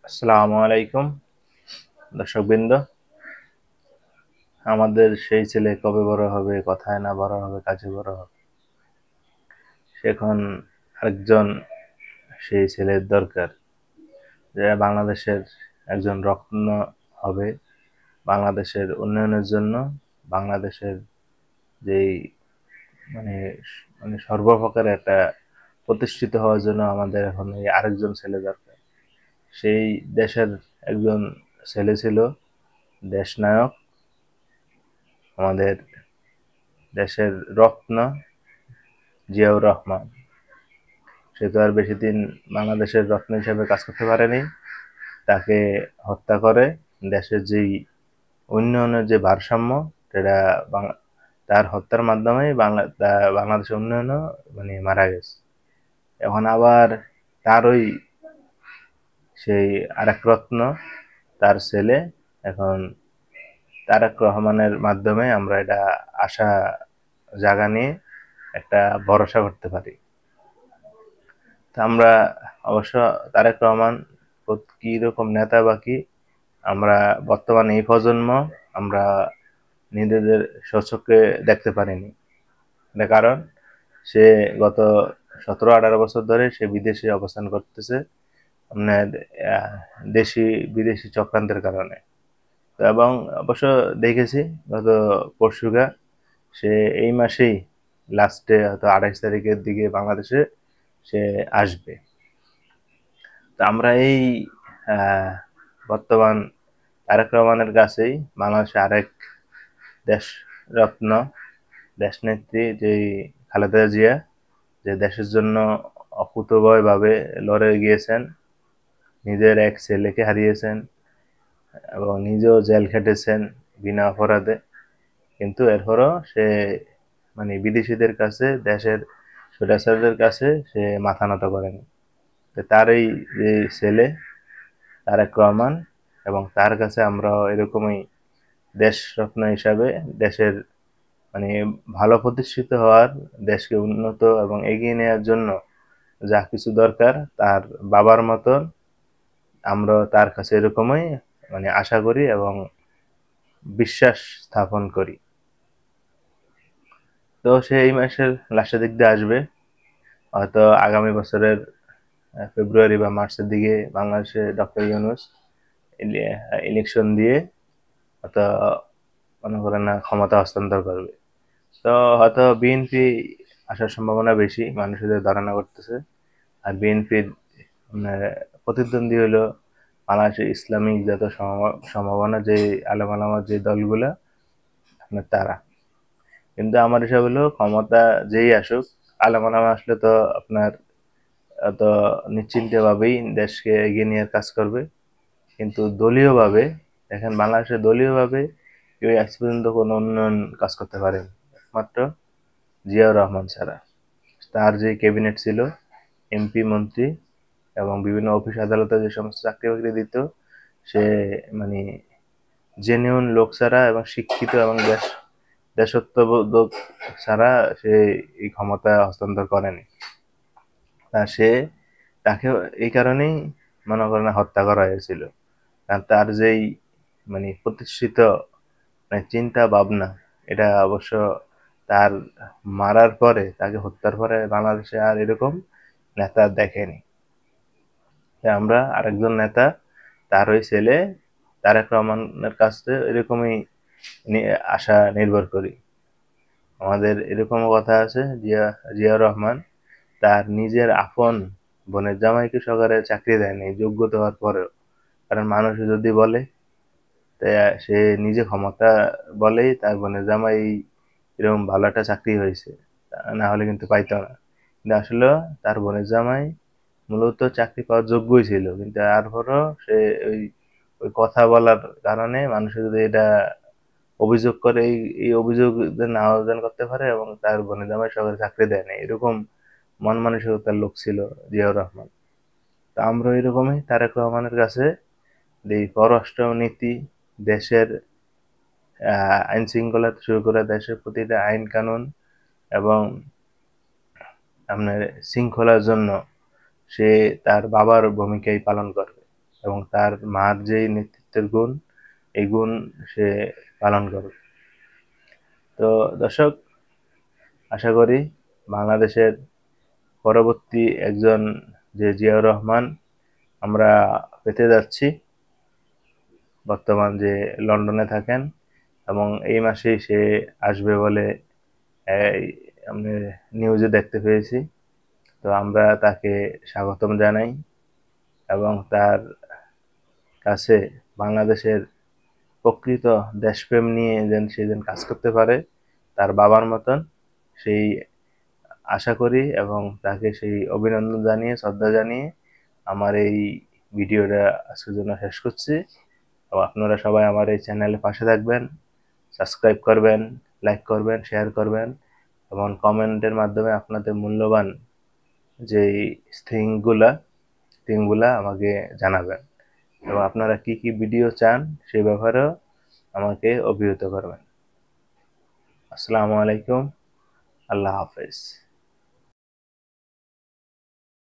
আসসালামু আলাইকুম দর্শকবৃন্দ। আমাদের সেই ছেলে কবে বড় হবে, কথায় না বড় হবে, কাজে বড় হবে। এখন আরেকজন সেই ছেলের দরকার, যে বাংলাদেশের একজন রত্ন হবে, বাংলাদেশের উন্নয়নের জন্য, বাংলাদেশের যেই মানে মানে সর্বপ্রকারে একটা প্রতিষ্ঠিত হওয়ার জন্য আমাদের এখন এই আরেকজন ছেলে দরকার। সেই দেশের একজন ছেলে ছিল দেশনায়ক, আমাদের দেশের রত্ন জিয়াউর রহমান। সে তো আর বেশি দিন বাংলাদেশের রত্ন হিসেবে কাজ করতে পারেনি। তাকে হত্যা করে দেশের যেই উন্নয়নের যে ভারসাম্য, সেটা তার হত্যার মাধ্যমেই বাংলাদেশের উন্নয়নও মারা গেছে। এখন আবার তারই সেই আরেক রত্ন, তার ছেলে, এখন তারেক রহমানের মাধ্যমে আমরা এটা আশা জাগা নিয়ে একটা ভরসা করতে পারি। তা আমরা অবশ্য তারেক রহমান কি রকম নেতা বা কি, আমরা বর্তমানে এই প্রজন্ম আমরা নিজেদের স্বচক্ষে দেখতে পারিনি। এটা কারণ সে গত 17-18 বছর ধরে সে বিদেশে অবস্থান করতেছে, আপনার দেশি বিদেশি চক্রান্তের কারণে। এবং অবশ্য দেখেছি গত পরশুগা সে এই মাসেই লাস্টে হয়তো 28 তারিখের দিকে বাংলাদেশে সে আসবে। তো আমরা এই বর্তমান তারেক রহমানের কাছেই বাংলাদেশে আরেক দেশরত্ন, দেশনেত্রী যেই খালেদা জিয়া, যে দেশের জন্য অকুতোভয়ভাবে লড়ে গিয়েছেন, নিজের এক ছেলেকে হারিয়েছেন এবং নিজেও জেল খেটেছেন বিনা অপরাধে, কিন্তু এরপরও সে বিদেশিদের কাছে, দেশের স্বৈরাচারদের কাছে সে মাথা নত করেনি। তার এই যে ছেলে তারেক রহমান, এবং তার কাছে আমরা এরকমই দেশরত্ন হিসাবে দেশের ভালো প্রতিষ্ঠিত হওয়ার, দেশকে উন্নত এবং এগিয়ে নেওয়ার জন্য যা কিছু দরকার, তার বাবার মতন আমরা তার কাছে এরকমই আশা করি এবং বিশ্বাস স্থাপন করি। তো সে এই মাসের লাস্টের দিক দিয়ে আসবে, হয়তো আগামী বছরের ফেব্রুয়ারি বা মার্চের দিকে বাংলাদেশে ডক্টর ইউনূস ইলেকশন দিয়ে হয়তো মনে করেন না ক্ষমতা হস্তান্তর করবে। তো হয়তো বিএনপি আসার সম্ভাবনা বেশি, মানুষদের ধারণা করতেছে। আর বিএনপির প্রতিদ্বন্দ্বী হলো বাংলাদেশের ইসলামিক যত সম্ভাবনা, যে আলেম আলামার যে দলগুলা, আপনার তারা। কিন্তু আমার হিসাব হলো ক্ষমতা যেই আসুক, আলেম আলামা আসলে তো আপনার তো নিশ্চিন্তে ভাবেই দেশকে এগিয়ে নিয়ে কাজ করবে। কিন্তু দলীয়ভাবে দেখেন, বাংলাদেশে দলীয়ভাবে কেউ আজ পর্যন্ত কোনো উন্নয়ন কাজ করতে পারেনি, একমাত্র জিয়াউর রহমান ছাড়া। তার যে ক্যাবিনেট ছিল, এমপি মন্ত্রী এবং বিভিন্ন অফিস আদালতে যে সমস্ত চাকরি বাকরি দিত, সে জেনুইন লোক ছাড়া এবং শিক্ষিত এবং দেশত্ববোধক ছাড়া সে এই ক্ষমতা হস্তান্তর করেনি। তাকে এই কারণেই মনে করেন হত্যা করা হয়েছিল, কারণ তার যেই প্রতিষ্ঠিত চিন্তা ভাবনা, এটা অবশ্য তার মারার পরে, তাকে হত্যার পরে বাংলাদেশে আর এরকম নেতা দেখেনি। আমরা আরেকজন নেতা, তার ওই ছেলে তারেক রহমানের কাছে এরকমই আশা নির্ভর করি। আমাদের এরকম কথা আছে, জিয়াউর রহমান তার নিজের আপন বোনের জামাইকে সরকারে চাকরি দেয়নি যোগ্যতা হওয়ার পরেও। কারণ মানুষ যদি বলে, তাই সে নিজে ক্ষমতা বলেই তার বোনের জামাই এরকম ভালো একটা চাকরি হয়েছে, না হলে কিন্তু পাইতো না। কিন্তু আসলে তার বোনের জামাই মূলত চাকরি পাওয়ার যোগ্যই ছিল, কিন্তু তারপরও সে ওই ওই কথা বলার কারণে মানুষ যদি এটা অভিযোগ করে, এই অভিযোগ না অর্জন করতে পারে এবং তার বোনের জামাই সরকারি চাকরি দেয় না, এরকম মন মানসিকতার লোক ছিল জিয়াউর রহমান। তো আমরা এরকমই তারেক রহমানের কাছে এই পররাষ্ট্র নীতি, দেশের আইন শৃঙ্খলা শুরু করে দেশের প্রতিটা আইন কানুন এবং আপনার শৃঙ্খলার জন্য সে তার বাবার ভূমিকাই পালন করবে। এবং তার মার যেই নেতৃত্বের গুণ, এই গুণ সে পালন করবে। তো দর্শক, আশা করি বাংলাদেশের পরবর্তী একজন যে জিয়াউর রহমান আমরা পেতে যাচ্ছি, বর্তমান যে লন্ডনে থাকেন, এবং এই মাসেই সে আসবে বলে আমি নিউজে দেখতে পেয়েছি। তো আমরা তাকে স্বাগতম জানাই এবং তার কাছে বাংলাদেশের প্রকৃত দেশপ্রেম নিয়ে সে যেন কাজ করতে পারে তার বাবার মতন, সেই আশা করি এবং তাকে সেই অভিনন্দন জানিয়ে, শ্রদ্ধা জানিয়ে আমার এই ভিডিওটা আজকের জন্য শেষ করছি। এবং আপনারা সবাই আমার এই চ্যানেলে পাশে থাকবেন, সাবস্ক্রাইব করবেন, লাইক করবেন, শেয়ার করবেন এবং কমেন্টের মাধ্যমে আপনাদের মূল্যবান যেই থিংগুলা আমাকে জানাবেন এবং আপনারা কি কি ভিডিও চান সেই ব্যাপারেও আমাকে অবহিত করবেন। আসসালামু আলাইকুম, আল্লাহ হাফেজ।